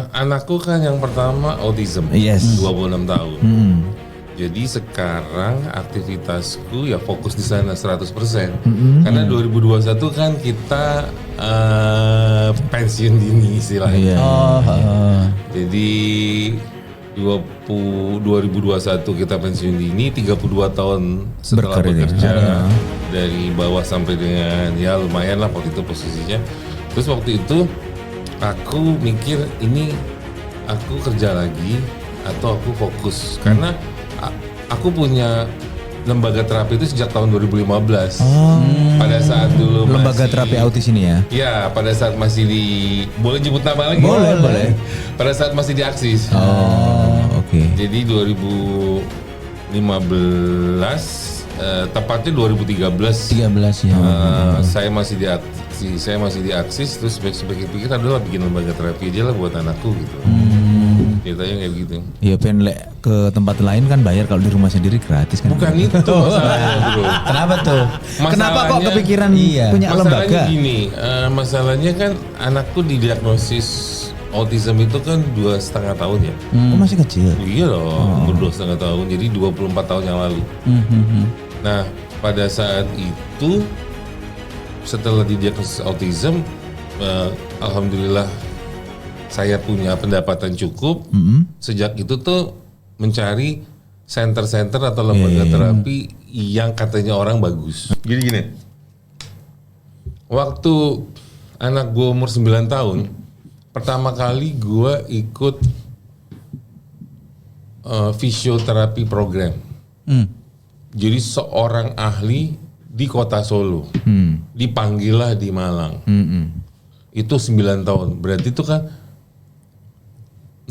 Anakku kan yang pertama autism, Yes. 26 tahun. Jadi sekarang aktivitasku ya fokus di sana 100%. Karena 2021 kan kita pensiun dini istilahnya. Jadi 2021 kita pensiun dini, 32 tahun setelah bekerja dari bawah sampai dengan ya lumayan lah waktu itu posisinya. Terus waktu itu aku mikir ini aku kerja lagi atau aku fokus karena aku punya lembaga terapi itu sejak tahun 2015. Pada saat dulu Lembaga masih, terapi autis ini ya? Ya, pada saat masih di boleh nyebut nama lagi? Boleh. Pada saat masih di Aksis. Oke. Jadi 2015 tepatnya 2013. 13 ya. Saya masih di Aksis terus pikir adalah bikin lembaga terapi aja lah buat anakku gitu. Ceritanya kayak gitu. Iya pengen ke tempat lain kan bayar, kalau di rumah sendiri gratis kan. Bukan itu masalahnya bro. Kenapa tuh? Kenapa kok kepikiran punya Masalahnya lembaga? gini, masalahnya kan anakku didiagnosis autism itu kan 2,5 tahun ya. Oh masih kecil? Iya loh, umur 2,5 tahun, jadi 24 tahun yang lalu. Nah pada saat itu setelah didiagnosis autism, alhamdulillah saya punya pendapatan cukup. Sejak itu tuh mencari center-center atau lembaga terapi yang katanya orang bagus. Gini. Waktu anak gue umur 9 tahun, pertama kali gue ikut fisioterapi program. Jadi seorang ahli di kota Solo, dipanggillah di Malang. Itu 9 tahun, berarti itu kan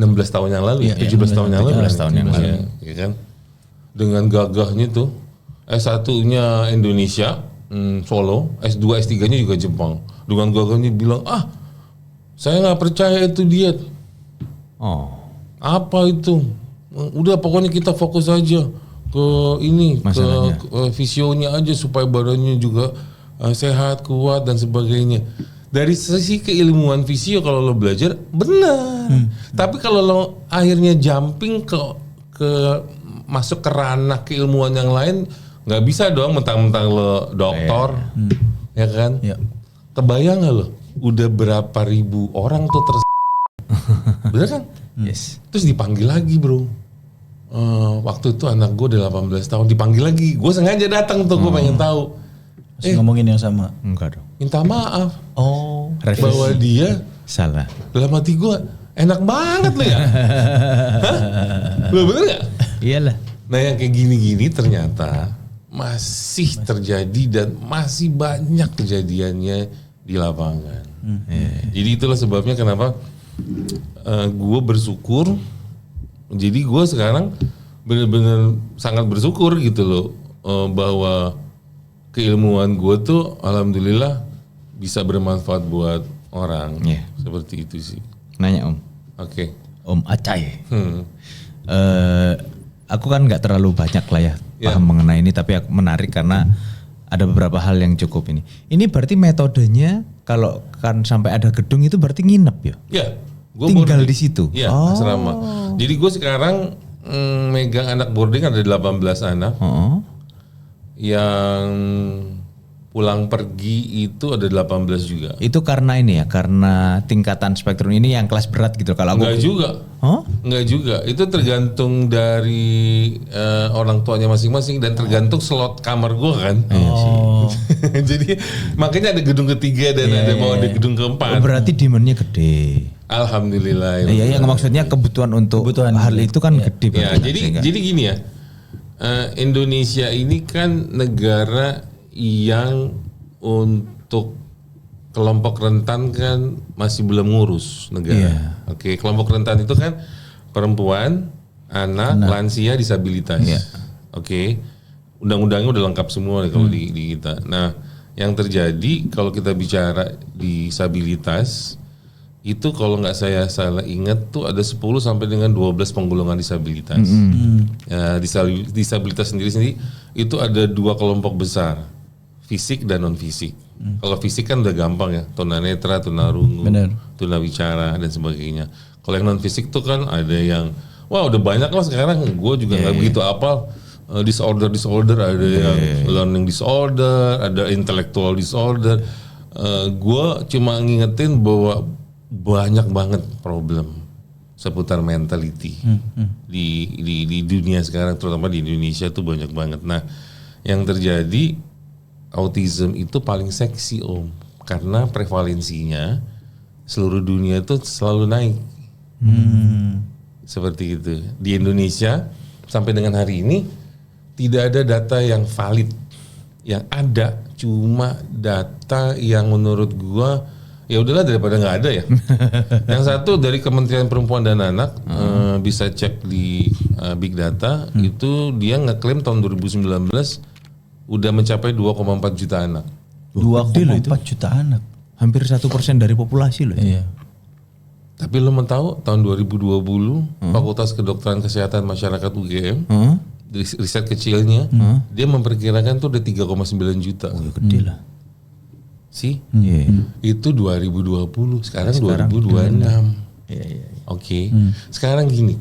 16 tahun yang lalu, 17 tahun yang lalu. 17 tahun yang lalu. Ya kan? Dengan gagahnya tuh, S1-nya Indonesia, Solo, S2, S3-nya juga Jepang. Dengan gagahnya bilang, saya nggak percaya itu diet. Apa itu? Udah pokoknya kita fokus aja ke ini, ke fisionya aja supaya badannya juga sehat, kuat dan sebagainya. Dari sisi keilmuan fisio kalau lo belajar benar, tapi kalau lo akhirnya jumping ke masuk ke ranah keilmuan yang lain, nggak bisa dong mentang-mentang lo dokter, ya kan? Kebayang nggak lo? Udah berapa ribu orang tuh bener kan? Yes. Terus dipanggil lagi bro. Waktu itu anak gue udah 18 tahun dipanggil lagi. Gue sengaja datang tuh, gue pengen tahu. Ngomongin yang sama. Enggak dong. Minta maaf. Revisi. Bahwa dia Salah. dalam hati gue enak banget lo ya. Lo bener gak? Iyalah. Nah yang kayak gini-gini ternyata masih terjadi dan masih banyak kejadiannya di lapangan. Jadi itulah sebabnya kenapa gue bersyukur. Jadi gue sekarang benar-benar sangat bersyukur gitu loh, bahwa keilmuan gue tuh alhamdulillah bisa bermanfaat buat orang. Seperti itu sih. Nanya Om. Oke. Om Acai. Aku kan nggak terlalu banyak lah ya paham mengenai ini, tapi aku menarik karena ada beberapa hal yang cukup ini. Ini berarti metodenya kalau kan sampai ada gedung itu berarti nginep ya? Ya. Tinggal di situ? Iya, asrama. Jadi gue sekarang megang anak boarding ada 18 anak. Yang pulang pergi itu ada 18 juga. Itu karena ini ya, karena tingkatan spektrum ini yang kelas berat gitu. Kalau aku Enggak juga. Enggak juga. Itu tergantung dari orang tuanya masing-masing dan tergantung slot kamar gue kan. Jadi makanya ada gedung ketiga dan mau ada gedung keempat. Berarti demandnya gede. Alhamdulillah. Iya, yang maksudnya kebutuhan untuk hal itu kan gede. Ya, jadi gini ya. Indonesia ini kan negara yang untuk kelompok rentan kan masih belum ngurus negara. Oke, kelompok rentan itu kan perempuan, anak, lansia, disabilitas. Oke, undang-undangnya udah lengkap semua nih kalau di kita. Nah, yang terjadi kalau kita bicara disabilitas itu kalau nggak saya salah ingat tuh ada 10 sampai dengan 12 penggolongan disabilitas. Disabilitas sendiri itu ada 2 kelompok besar, fisik dan non fisik. Kalau fisik kan udah gampang ya, tunanetra, tunarungu, tunawicara dan sebagainya. Kalau yang non fisik tuh kan ada yang wah udah banyak lah sekarang. Gue juga nggak begitu apal. Disorder ada yang learning disorder, ada intellectual disorder. Gue cuma ngingetin bahwa banyak banget problem seputar mentality di dunia sekarang, terutama di Indonesia tuh banyak banget. Nah, yang terjadi autism itu paling seksi Om, karena prevalensinya seluruh dunia itu selalu naik. Seperti itu. Di Indonesia sampai dengan hari ini tidak ada data yang valid. Yang ada cuma data yang menurut gua ya udahlah daripada nggak ada ya. Yang satu dari Kementerian Perempuan dan Anak bisa cek di Big Data itu dia ngeklaim tahun 2019 udah mencapai 2,4 juta anak. 2,4 juta anak. Hampir 1% dari populasi loh. Iya. Tapi lo mau tahu tahun 2020 Fakultas Kedokteran Kesehatan Masyarakat UGM riset kecilnya dia memperkirakan tuh ada 3,9 juta. Oh, gede lah. Sih, Itu itu 2020, sekarang 2026. Oke. Sekarang gini,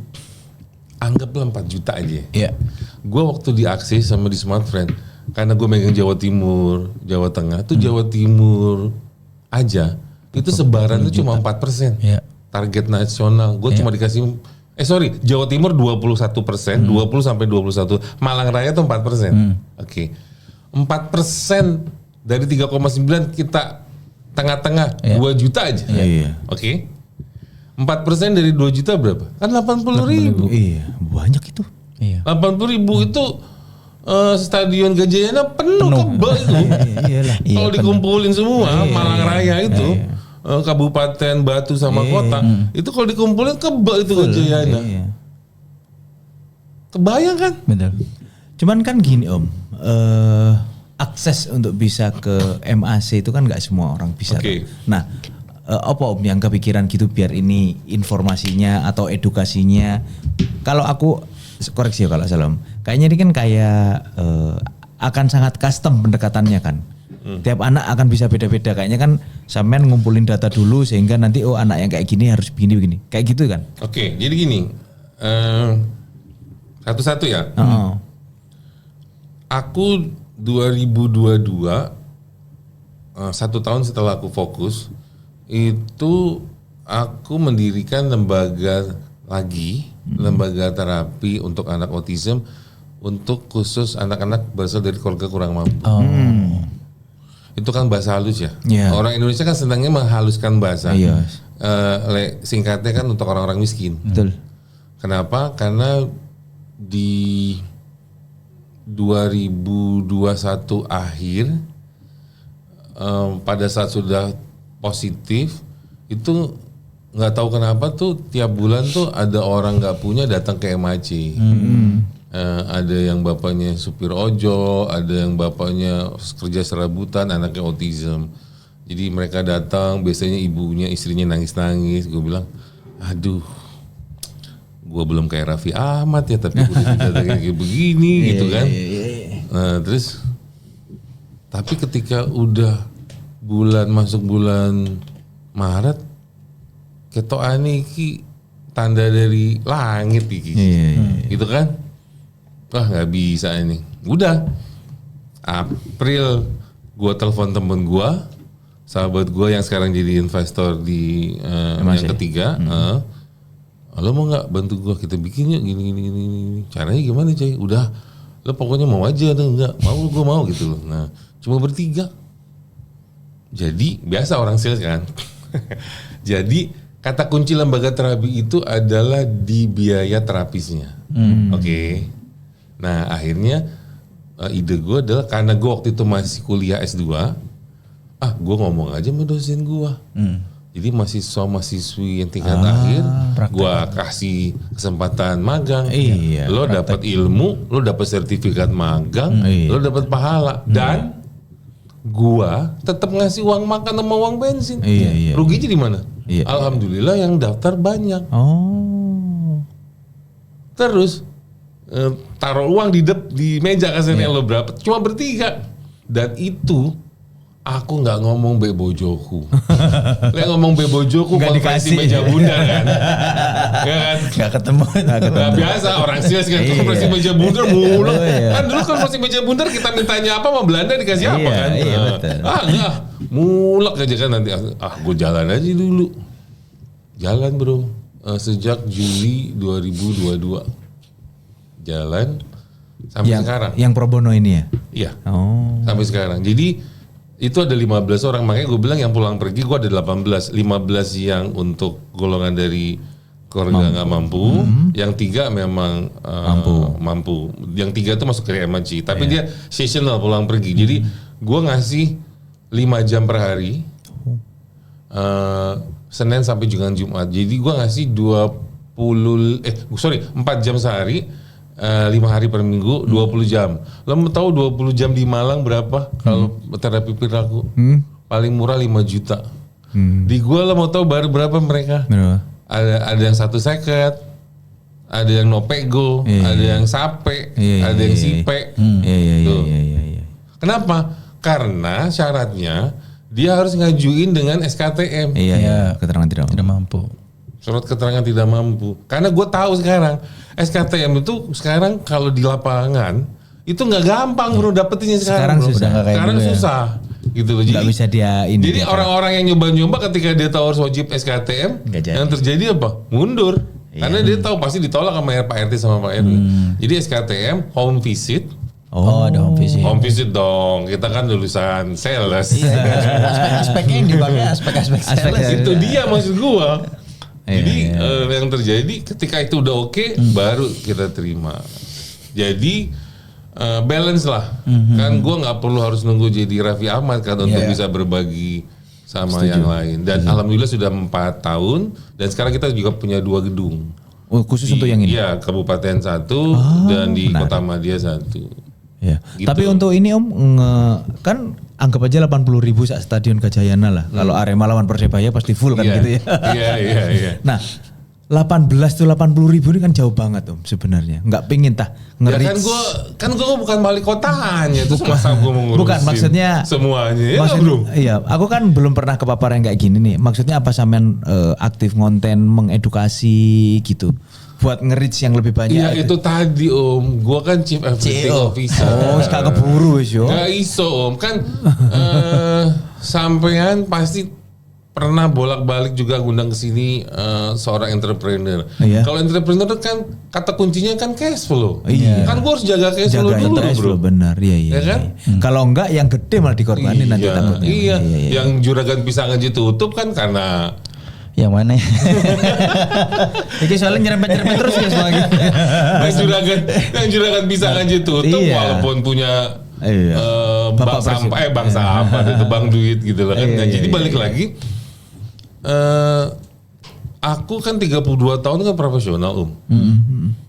anggaplah 4 juta aja. Iya. Gue waktu diakses sama di Smartfriend, karena gue megang Jawa Timur, Jawa Tengah, tuh Jawa Timur aja, itu sebaran tuh cuma 4%. Iya. Target nasional, gue cuma dikasih, Jawa Timur 21%, 20 sampai 21, Malang Raya tuh 4%. Oke. 4% dari 3,9 kita tengah-tengah 2 juta aja. Iya. Oke. 4% dari 2 juta berapa? Kan 80.000. Iya, banyak itu. Iya. 80.000 itu Stadion Gajayana penuh kebal itu. Iyalah. Kalau dikumpulin semua Malang Raya itu Kabupaten Batu sama kota itu kalau dikumpulin kebal itu Gajayana. Iya. Kebayang kan? Betul. Cuman kan gini Om, akses untuk bisa ke MAC itu kan nggak semua orang bisa. Oke. Nah, apa Om yang kepikiran gitu biar ini informasinya atau edukasinya? Kalau aku koreksi ya kalau salah Om, kayaknya ini kan kayak akan sangat custom pendekatannya kan. Tiap anak akan bisa beda-beda. Kayaknya kan sampean ngumpulin data dulu sehingga nanti anak yang kayak gini harus begini-begini. Kayak gitu kan? Oke, jadi gini. Satu-satu ya. Aku 2022 1 tahun setelah aku fokus itu aku mendirikan lembaga terapi untuk anak autism untuk khusus anak-anak berasal dari keluarga kurang mampu. Itu kan bahasa halus ya. Yeah. Orang Indonesia kan senangnya menghaluskan bahasa. Iya. Singkatnya kan untuk orang-orang miskin. Betul. Kenapa? Karena di 2021 akhir pada saat sudah positif itu nggak tahu kenapa tuh tiap bulan tuh ada orang nggak punya datang ke MAC. Ada yang bapaknya supir ojol, ada yang bapaknya kerja serabutan, anaknya autism. Jadi mereka datang, biasanya ibunya, istrinya nangis-nangis. Gue bilang, aduh, gue belum kayak Raffi Ahmad ya, tapi gue udah kayak begini gitu kan. Nah, terus, tapi ketika udah masuk bulan Maret, ketokan iki tanda dari langit iki, gitu kan? Wah nggak bisa ini. Udah April gue telepon temen gue, sahabat gue yang sekarang jadi investor di yang ketiga. Lo mau nggak bantu gue, kita bikin yuk gini. Caranya gimana Cai? Udah lo pokoknya mau aja atau enggak? Mau gue mau gitu loh. Nah cuma bertiga. Jadi biasa orang sales kan. Jadi kata kunci lembaga terapi itu adalah di biaya terapisnya. Oke. Nah akhirnya ide gue adalah karena gue waktu itu masih kuliah S2, gue ngomong aja sama dosen gue. Jadi mahasiswa-mahasiswi yang tingkat akhir, gue kasih kesempatan magang. Lo dapat ilmu, lo dapat sertifikat magang, lo dapat pahala, dan gue tetap ngasih uang makan sama uang bensin. Ruginya di mana? Alhamdulillah yang daftar banyak. Terus taruh uang di meja kasirnya lo berapa? Cuma bertiga. Dan itu aku nggak ngomong bebojoku. Lek ngomong bebojoku Nggak konferensi dikasih. meja bundar kan. Ya kan? Gak ketemu. Nggak biasa orang sih kan konferensi meja bundar mulu. Iya. Kan dulu konferensi meja bundar kita mintanya apa sama Belanda dikasih apa Iya, kan? iya, betul. Enggak. Mulak aja kan nanti. Gue jalan aja dulu. Jalan bro. Sejak Juli 2022. Jalan sampai sekarang. Yang pro bono ini ya. Iya. Oh. Sampai sekarang. Jadi itu ada 15 orang, makanya gue bilang yang pulang pergi gue ada 18. 15 yang untuk golongan dari keluarga nggak mampu, yang 3 memang mampu. Yang 3 itu masuk ke MNC, tapi dia seasonal pulang pergi. Jadi gue ngasih 5 jam per hari, Senin sampai dengan Jumat. Jadi gue ngasih 4 jam sehari. 5 hari per minggu, 20 jam. Lo mau tahu 20 jam di Malang berapa? Kalau terapi perilaku paling murah 5 juta. Di gua lo mau tahu baru berapa mereka? Berapa? Ada yang 1 seket, ada yang nopego, ada yang sape, ada yang sipe. Tuh. Iya. Kenapa? Karena syaratnya dia harus ngajuin dengan SKTM. Iya, keterangan tidak mampu. Surat keterangan tidak mampu. Karena gue tahu sekarang SKTM itu sekarang kalau di lapangan itu nggak gampang bro dapetinnya sekarang. Sekarang bro. susah. Sekarang susah. Gitu loh. Nggak bisa dia ini. Jadi orang-orang yang nyoba-nyoba ketika dia tahu harus wajib SKTM, Nggak jadi. yang terjadi apa? Mundur. Karena dia tahu pasti ditolak sama Pak RT sama Pak RW. Jadi SKTM home visit. Oh, ada home visit. Home visit dong. Kita kan lulusan sales. Aspek-aspeknya yang dipakai aspek-aspek sales. Itu dia maksud gua. Jadi Iya. yang terjadi ketika itu udah oke, baru kita terima. Jadi balance lah. Kan gue nggak perlu harus nunggu jadi Raffi Ahmad kan untuk bisa berbagi sama yang lain. Dan alhamdulillah sudah 4 tahun. Dan sekarang kita juga punya 2 gedung. Oh, khusus untuk yang ini. Iya, Kabupaten 1 dan di Kota Madia 1. Ya. Gitu. Tapi untuk ini Om kan anggap aja 80.000 saat Stadion Gajayana lah. Kalau Arema lawan Persebaya pasti full kan Iya. gitu ya. Iya. Nah, 18 tuh 80.000 ini kan jauh banget Om sebenarnya. Nggak pingin tah Ya nge-reach. kan gue bukan wali kotanya terus masa gue mau ngurusin Bukan, maksudnya semuanya ya maksud- bro. Iya, aku kan belum pernah kepapar yang kayak gini nih. Maksudnya apa sampean aktif konten mengedukasi gitu buat nge-reach yang lebih banyak. Iya itu tadi Om, gua kan Chief Everything Officer. Oh, gak keburu wis yo. Gak iso Om, kan sampean pasti pernah bolak-balik juga ngundang ke sini seorang entrepreneur. Iya. Kalau entrepreneur kan kata kuncinya kan cash flow. Iya. Kan gua harus jaga cash flow Jaga dulu cash bro. flow, benar. Iya. Ya kan? Kalau enggak yang gede malah dikorbanin nanti takutnya. Iya. Yang juragan pisang aja tutup kan karena Yang mana ya? Jadi soalnya nyerempet terus ya soalnya. yang juragan pisang aja tutup Iya. walaupun punya Iya. bank Bapak sampah bank sampah itu bank duit gitu lah kan. Iya, Nah, iya, jadi iya, balik lagi aku kan 32 tahun kan profesional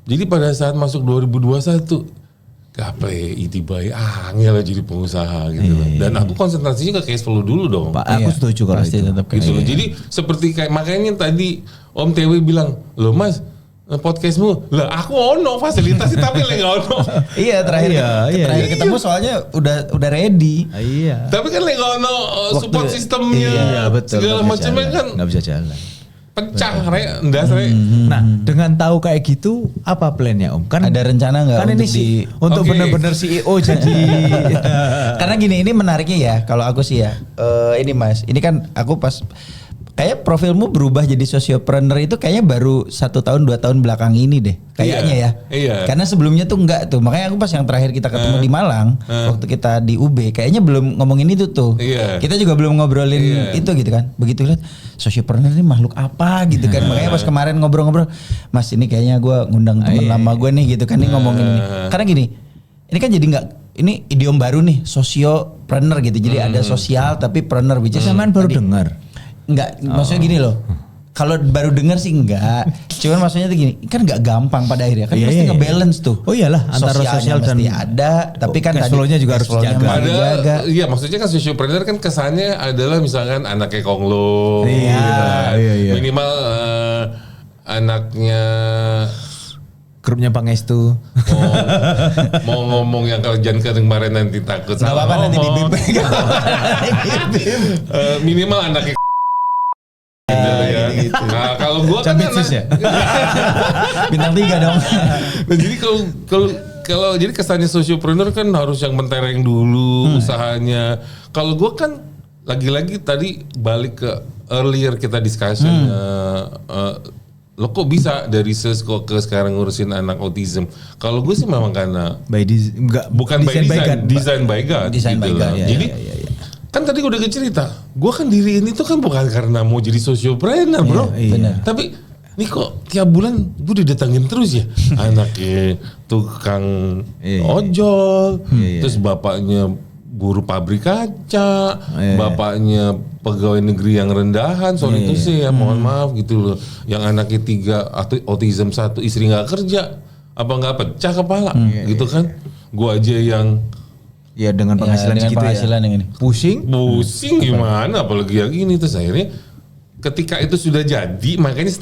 Jadi pada saat masuk 2021 gaple itibai angel lah jadi pengusaha gitu loh. Dan aku konsentrasinya ke cash flow dulu dong. Pak, aku setuju kalau pasti itu. tetap Gitu loh. Jadi seperti kayak makanya tadi Om TW bilang, "Loh Mas, podcastmu lah aku ono fasilitas tapi lagi ono." Iya terakhir terakhir ketemu soalnya udah ready. Iya. Tapi kan lagi ono support sistemnya Iya betul. segala macamnya kan nggak bisa jalan. pecah ndas Nah, dengan tahu kayak gitu, apa plannya Om? Kan Ada rencana nggak kan ini untuk sih untuk Oke. benar-benar CEO jadi Karena gini, ini menariknya ya kalau aku sih ya. Ini Mas, ini kan aku pas kayak profilmu berubah jadi sosiopreneur itu kayaknya baru 1 tahun 2 tahun belakang ini deh. Kayaknya ya. Iya. Karena sebelumnya tuh enggak tuh. Makanya aku pas yang terakhir kita ketemu di Malang waktu kita di UB kayaknya belum ngomongin itu tuh. Iya. Kita juga belum ngobrolin Iya. itu gitu kan. Begitu lihat sosiopreneur ini makhluk apa gitu kan. Makanya pas kemarin ngobrol-ngobrol, Mas ini kayaknya gue ngundang temen lama gue nih gitu kan nih ngomongin ini. Karena gini, ini kan jadi nggak ini idiom baru nih sosiopreneur gitu. Jadi ada sosial tapi preneur which is Samaan baru tadi- dengar. Enggak, maksudnya gini loh. Kalau baru dengar sih enggak. Cuman maksudnya tuh gini, kan enggak gampang pada akhirnya. Kan Iya, mesti iya. nge-balance tuh. Oh iyalah, antara Sosialnya sosial dan mesti ada, tapi kan cash flow-nya juga harus cash flow-nya dijaga. mesti dijaga. Iya maksudnya kan sosiopreneur kan kesannya adalah misalkan anaknya Konglo Iya, gitu kan. iya. Minimal anaknya grupnya Pangestu. Mau ngomong yang kerjaan kemarin nanti takut Nggak salah apa-apa nanti ngomong. dibip. Minimal anaknya gitu ya. Nah kalau gue kan Campitsus ya? Bintang 3 dong. Nah, jadi kalau jadi kesannya sociopreneur kan harus yang mentereng dulu usahanya. Kalau gue kan lagi-lagi tadi balik ke earlier kita discussion lo kok bisa dari ses kok ke sekarang ngurusin anak autism. Kalau gue sih memang karena bukan by design, design by God. Design by gitu God, lah. ya, Jadi kan tadi gue udah cerita, gue kan diri ini tuh kan bukan karena mau jadi sociopreneur bro. Iya. Tapi ini kok tiap bulan gue didatangin terus ya anaknya tukang ojol, terus bapaknya buruh pabrik kaca, bapaknya pegawai negeri yang rendahan, sorry itu sih ya mohon maaf gitu loh. Yang anaknya 3 atau autism 1 istri nggak kerja, apa nggak pecah kepala gitu kan? Gue aja yang Ya dengan penghasilan dengan segitu penghasilan ya. yang ini. Pusing. pusing gimana apalagi yang ini terus akhirnya ketika itu sudah jadi makanya 1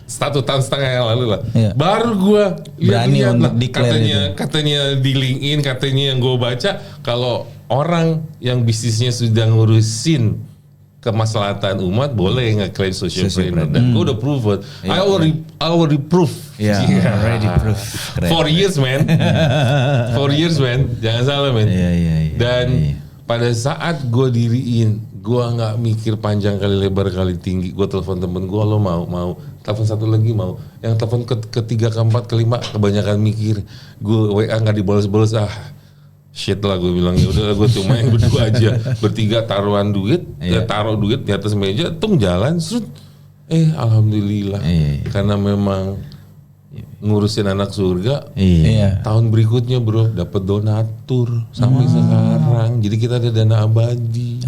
tahun setengah yang lalu lah baru gue Berani lihat untuk declare katanya di LinkedIn katanya yang gue baca kalau orang yang bisnisnya sudah ngurusin kemaslahatan umat boleh ngeklaim sociopreneur dan gue udah prove it. I already prove. Ya, already proof. Keren. 4 years man. 4 years man. Jangan salah man. Iya. Dan pada saat gue diriin, gue nggak mikir panjang kali lebar kali tinggi. Gue telepon temen gue, lo mau. Telepon satu lagi mau. Yang telepon ketiga, keempat, kelima kebanyakan mikir. Gue WA nggak dibalas-balas shit lah gue bilang ya udah gue cuma yang berdua aja bertiga taruhan duit taruh duit di atas meja tung jalan serut alhamdulillah karena memang ngurusin anak surga tahun berikutnya bro dapat donatur sampai sekarang jadi kita ada dana abadi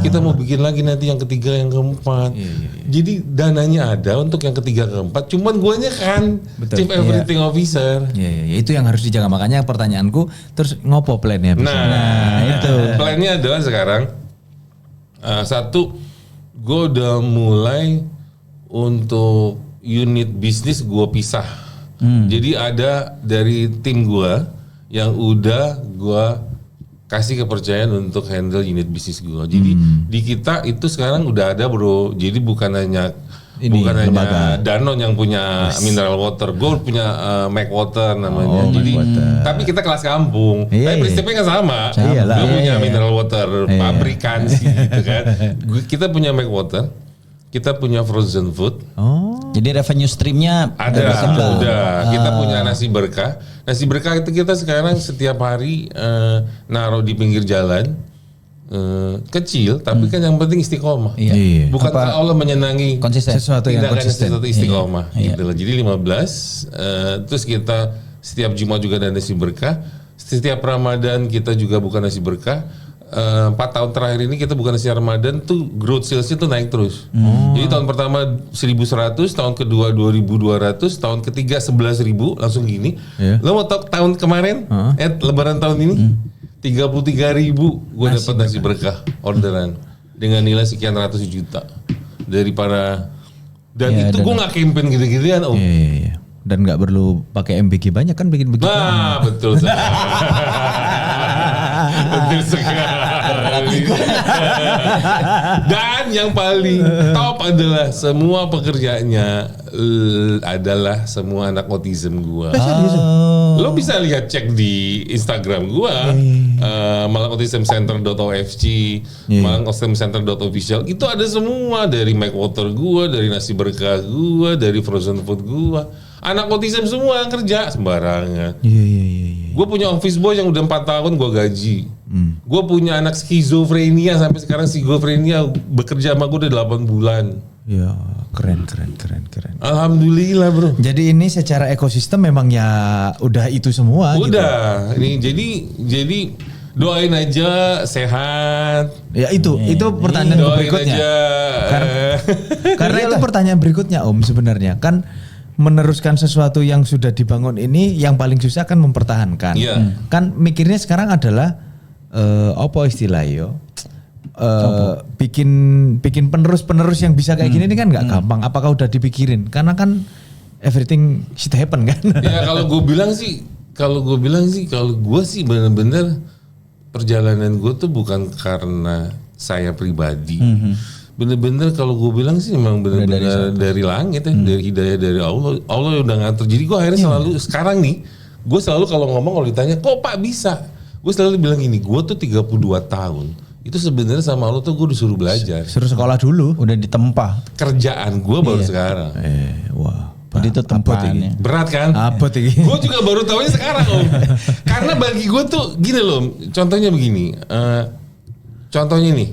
kita mau bikin lagi nanti yang ketiga yang keempat jadi dananya ada untuk yang ketiga keempat cuman guanya kan chief everything officer Ya, itu yang harus dijaga makanya pertanyaanku terus ngopo plannya nah itu plannya adalah sekarang satu gue udah mulai untuk unit bisnis gue pisah. Jadi ada dari tim gue yang udah gue kasih kepercayaan untuk handle unit bisnis gue. Jadi di kita itu sekarang udah ada bro. Jadi bukan hanya Danon yang punya mineral water, gue punya Mac Water namanya. Jadi tapi kita kelas kampung. Tapi prinsipnya kan sama. Gue punya mineral water pabrikan sih gitu kan. Kita punya Mac Water. Kita punya frozen food. Jadi revenue streamnya ada. Kita punya nasi berkah. Nasi berkah itu kita sekarang setiap hari naruh di pinggir jalan. Kecil, tapi kan yang penting istiqomah. Bukan Allah menyenangi konsisten. Sesuatu yang konsisten. Sesuatu istiqomah. Gitu loh. Jadi 15, terus kita setiap Jumat juga ada nasi berkah. Setiap Ramadan kita juga buka nasi berkah. 4 tahun terakhir ini kita bukan nasi Ramadan tuh growth salesnya tuh naik terus. Jadi tahun pertama 1.100, tahun kedua 2.200, tahun ketiga 11.000 langsung gini. Lo mau tahu tahun kemarin, Lebaran tahun ini 33.000 gue dapat nasi berkah orderan dengan nilai sekian ratus juta dari para dan itu gue nggak campaign gitu-gituan om. Dan nggak perlu pakai MBG banyak kan bikin begitu. Nah betul sekali. Betul sekali. Dan yang paling top adalah semua pekerjaannya adalah semua anak autism gua. Lo bisa lihat cek di Instagram gua malangautismcenter.ofc, malangautismcenter.official itu ada semua dari Mac Water gua, dari nasi berkah gua, dari frozen food gua. Anak autism semua yang kerja sembarangan. Gue punya office boy yang udah 4 tahun gue gaji. Gue punya anak skizofrenia sampai sekarang skizofrenia bekerja sama gue udah 8 bulan. Ya keren. Alhamdulillah bro. Jadi ini secara ekosistem memang ya udah itu semua. Udah. Ini jadi doain aja sehat. Ya itu pertanyaan doain berikutnya. Aja, karena itu pertanyaan berikutnya Om sebenarnya kan. Meneruskan sesuatu yang sudah dibangun ini yang paling susah kan mempertahankan. Kan mikirnya sekarang adalah apa istilahnya bikin penerus yang bisa kayak gini ini kan nggak gampang. Apakah udah dipikirin? Karena kan everything should happen kan. Ya kalau gue bilang sih kalau gue sih benar-benar perjalanan gue tuh bukan karena saya pribadi. Bener-bener kalau gue bilang sih memang bener-bener dari langit ya, dari hidayah dari Allah. Allah udah ngatur. Jadi gue akhirnya selalu sekarang nih, gue selalu kalau ngomong kalau ditanya, kok Pak bisa? Gue selalu bilang gini, gue tuh 32 tahun. Itu sebenarnya sama Allah tuh gue disuruh belajar. Suruh sekolah dulu. Udah ditempa. Kerjaan gue baru sekarang. Wah. Jadi itu tempaannya. Berat kan? Apa ini? Gue juga baru tahunya sekarang Om. Karena bagi gue tuh gini loh, contohnya begini. Contohnya nih,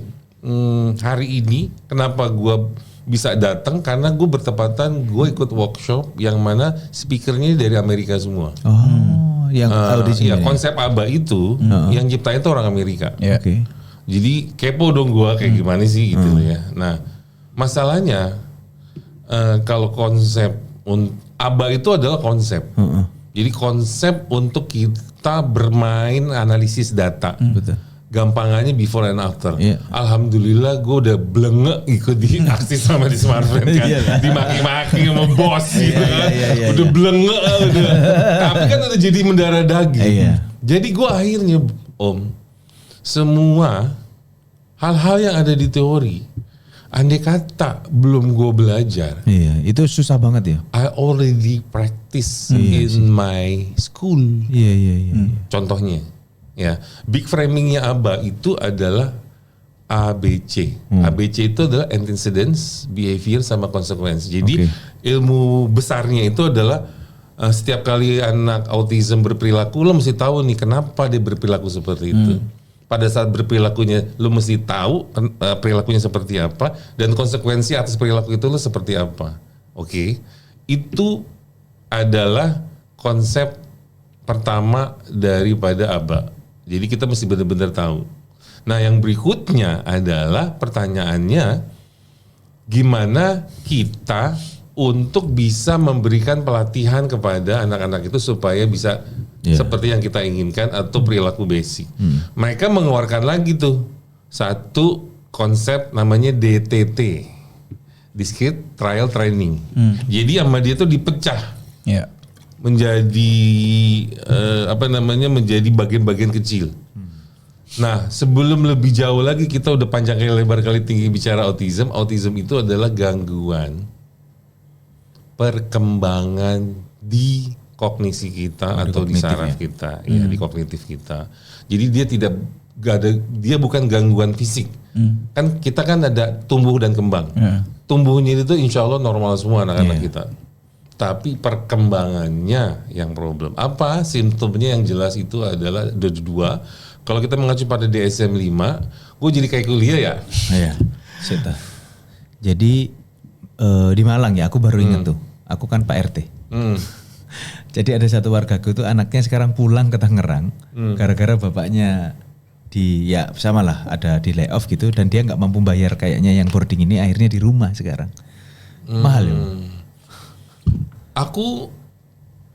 hari ini kenapa gue bisa datang karena gue bertepatan gue ikut workshop yang mana speakernya dari Amerika semua. Oh, yang audisinya. Ya, konsep ABBA itu yang ciptain itu orang Amerika. Ya. Oke. Jadi kepo dong gue kayak gimana sih gitu ya. Nah masalahnya kalau konsep ABBA itu adalah konsep. Jadi konsep untuk kita bermain analisis data. Betul. Gampangannya before and after. Iya. Alhamdulillah gue udah blengek ikut di aksi sama di smartphone kan. Dimaki-maki sama bos gitu kan. Udah blengek udah. Tapi kan udah jadi mendarah daging. Iya. Jadi gue akhirnya Om, semua hal-hal yang ada di teori, andai kata belum gue belajar, Iya, itu susah banget ya. I already practice in my school. Iya. Contohnya, ya, big framingnya ABBA itu adalah ABC. ABC itu adalah antecedents, behavior, sama consequence. Jadi ilmu besarnya itu adalah setiap kali anak autism berperilaku, lo mesti tahu nih kenapa dia berperilaku seperti itu. Pada saat berperilakunya, lo mesti tahu perilakunya seperti apa dan konsekuensi atas perilaku itu lo seperti apa. Oke, itu adalah konsep pertama daripada ABBA. Jadi kita mesti benar-benar tahu. Nah, yang berikutnya adalah pertanyaannya, gimana kita untuk bisa memberikan pelatihan kepada anak-anak itu supaya bisa seperti yang kita inginkan atau perilaku basic. Mereka mengeluarkan lagi tuh satu konsep namanya DTT, Discrete Trial Training. Jadi sama dia tuh dipecah menjadi menjadi bagian-bagian kecil. Nah, sebelum lebih jauh lagi kita udah panjang kali lebar kali tinggi bicara autism. Autism itu adalah gangguan perkembangan di kognisi kita atau di saraf kita, ya di kognitif kita. Jadi dia bukan gangguan fisik. Kan kita kan ada tumbuh dan kembang. Tumbuhnya itu insya Allah normal semua anak-anak kita. Tapi perkembangannya yang problem. Apa simptomnya yang jelas itu adalah ada dua. Kalau kita mengacu pada DSM-5, gue jadi kayak kuliah ya. Iya. Jadi di Malang ya, aku baru ingat tuh. Aku kan Pak RT. Jadi ada satu wargaku tuh anaknya sekarang pulang ke Tangerang gara-gara bapaknya ada di layoff gitu dan dia nggak mampu bayar kayaknya yang boarding ini, akhirnya di rumah sekarang. Mahal ya. Aku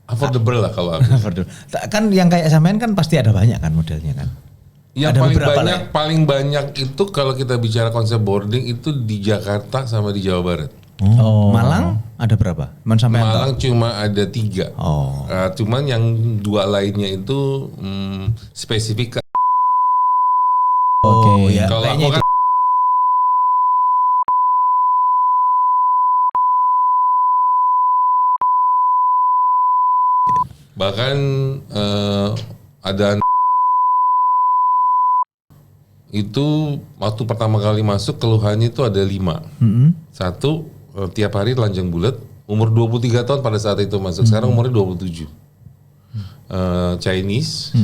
affordable lah kalau aku. Kan yang kayak samain kan pasti ada banyak kan modelnya kan. Yang ada paling banyak itu kalau kita bicara konsep boarding itu di Jakarta sama di Jawa Barat. Malang ada berapa? Malang cuma ada 3. Cuman yang 2 lainnya itu spesifik. Ya. Kalau aku kan bahkan ada itu waktu pertama kali masuk keluhannya itu ada 5. Satu, tiap hari telanjang bulat, umur 23 tahun pada saat itu masuk, sekarang umurnya 27. Chinese,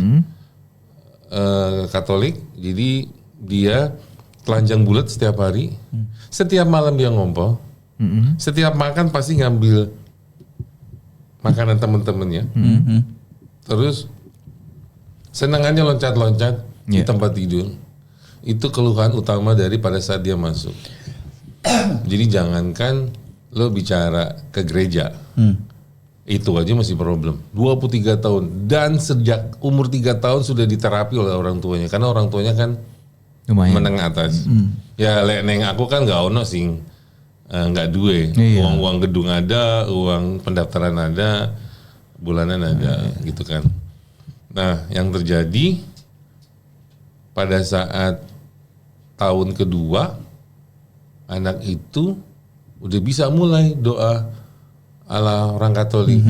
Katolik, jadi dia telanjang bulat setiap hari, setiap malam dia ngompol, setiap makan pasti ngambil makanan temen-temennya, terus senangannya loncat-loncat di tempat tidur. Itu keluhan utama dari pada saat dia masuk. Jadi jangankan lo bicara ke gereja, itu aja masih problem. 23 tahun dan sejak umur 3 tahun sudah diterapi oleh orang tuanya, karena orang tuanya kan lumayan menengah atas. Ya neng aku kan gak ono sing nggak duwe. Iya. Uang gedung ada, uang pendaftaran ada, bulanan ada, gitu kan. Nah, yang terjadi pada saat tahun kedua, anak itu udah bisa mulai doa ala orang Katolik,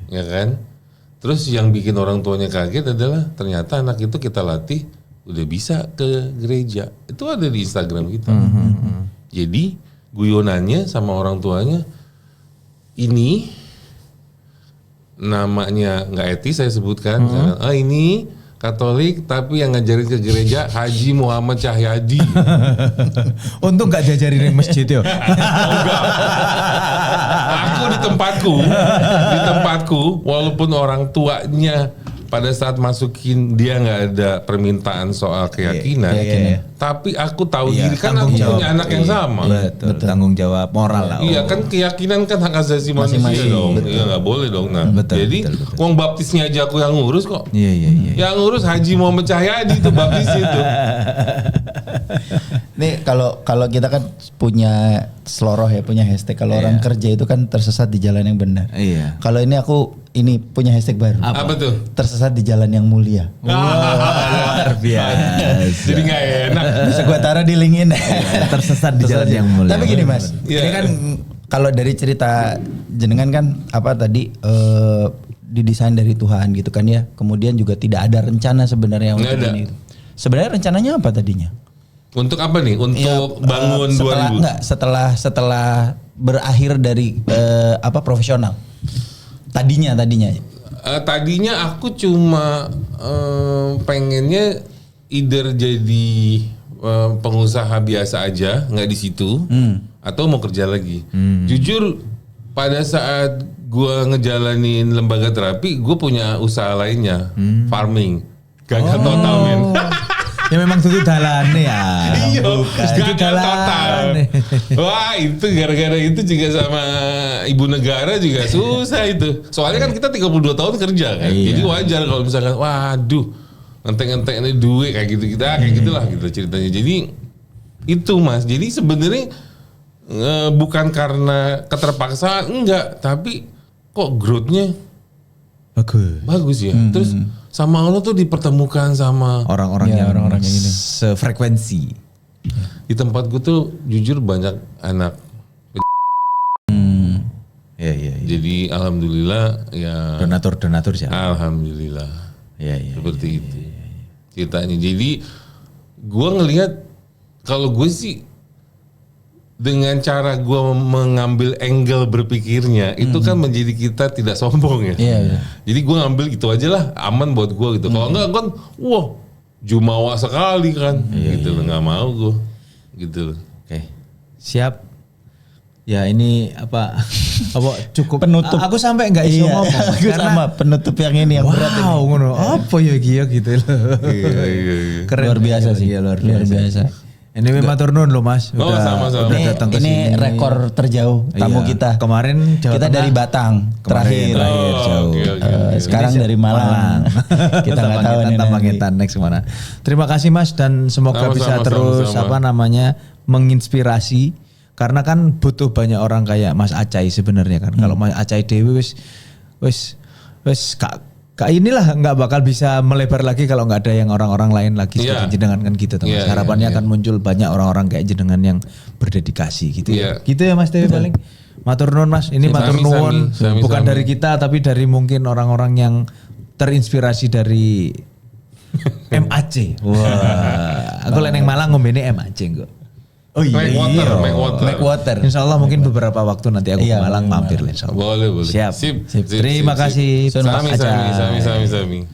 ya kan? Terus yang bikin orang tuanya kaget adalah ternyata anak itu kita latih udah bisa ke gereja. Itu ada di Instagram kita. Jadi guyonannya sama orang tuanya, ini namanya nggak etis saya sebutkan. Karena, ini Katolik tapi yang ngajarin ke gereja Haji Muhammad Cahyadi. Untung gak diajarin di masjid yo. Aku di tempatku, walaupun orang tuanya pada saat masukin dia nggak ada permintaan soal keyakinan, tapi aku tahu diri kan aku punya anak yang sama. Betul. Tanggung jawab moral lah. Iya kan keyakinan kan hak asasi manusia dong. Iya nggak boleh dong. Nah, jadi uang baptisnya aja aku yang ngurus kok. Iya. Yang ngurus Haji Muhammad Cahyadi itu baptis itu. Nih kalau kita kan punya seloroh ya, punya hashtag. Kalau orang kerja itu kan tersesat di jalan yang benar. Iya. Kalau aku punya hashtag baru. Apa tuh? Tersesat di jalan yang mulia. Luar biasa. Jadi nggak enak. Bisa gua taruh di LinkedIn. Tersesat di jalan yang mulia. Tapi gini Mas, Iya. ini kan kalau dari cerita jenengan kan apa tadi didesain dari Tuhan gitu kan ya. Kemudian juga tidak ada rencana sebenarnya untuk Nggak ada. ini. Sebenarnya rencananya apa tadinya? Untuk apa nih? Untuk Ya, bangun setelah berakhir dari profesional. Tadinya. Tadinya aku cuma pengennya either jadi pengusaha biasa aja, nggak di situ, atau mau kerja lagi. Jujur, pada saat gua ngejalanin lembaga terapi, gue punya usaha lainnya, farming, gagal total men. Ya memang itu jalannya ya. Iya, gagal jalan. total. Wah itu gara-gara itu juga sama ibu negara juga susah itu. Soalnya kan kita 32 tahun kerja kan. Iya. Jadi wajar kalau misalkan waduh ngentek-ngentek ini duit kayak gitu kayak gitulah gitu ceritanya. Jadi itu Mas. Jadi sebenarnya bukan karena keterpaksaan enggak, tapi kok growth-nya bagus ya. Terus sama Allah tuh dipertemukan sama Orang-orang yang ini sefrekuensi. di tempatku tuh jujur banyak anak. Iya. Jadi alhamdulillah ya. Donatur siapa? Alhamdulillah. Iya. Seperti itu ceritanya. Jadi gue ngelihat kalau gue sih dengan cara gue mengambil angle berpikirnya itu kan menjadi kita tidak sombong ya. Iya. Jadi gue ngambil gitu aja lah, aman buat gue gitu. Kalau enggak kan, wah jumawa sekali kan, gitu loh, nggak mau gue, gitu loh. Oke. Siap. Ya ini apa cukup Penutup. Aku sampai nggak iso ngomong. Aku sama penutup yang ini yang berat ini. Wow, ngono. Apa ya Gia gitu loh. Iya. Keren. Luar biasa sih. Iya, luar Luar biasa. biasa. Ini memang turun loh Mas. Oh, sama-sama. Udah Ini, datang ke ini sini. rekor terjauh tamu Iya. kita. Kemarin Jawa kita Tengah. dari Batang terakhir. Terakhir jauh. oke. Sekarang dari Malang. Kita nggak tahu nih. Tamangitan next mana. Terima kasih Mas dan semoga Sama-sama, bisa terus sama-sama. menginspirasi karena kan butuh banyak orang kayak Mas Acai sebenarnya kan. Kalau Mas Acai Dewi wis Kak inilah nggak bakal bisa melebar lagi kalau nggak ada yang orang-orang lain lagi Iya. seperti jenengan kan gitu. Iya, Harapannya iya. akan muncul banyak orang-orang kayak jenengan yang berdedikasi gitu ya. Iya. Gitu ya Mas Dewi paling. Matur nuwun Mas. Ini matur Sami-sami, nuwun sami-sami. bukan dari kita tapi dari mungkin orang-orang yang terinspirasi dari MAC. Wah, aku leneng Malang ngombene MAC kok. Oh iya. Make water. Make Insya Allah mungkin beberapa waktu nanti aku ke Iya, Malang benar. mampir insya Allah. Boleh. Siap. Sip. Terima kasih. Sami, Mas Acai. sami.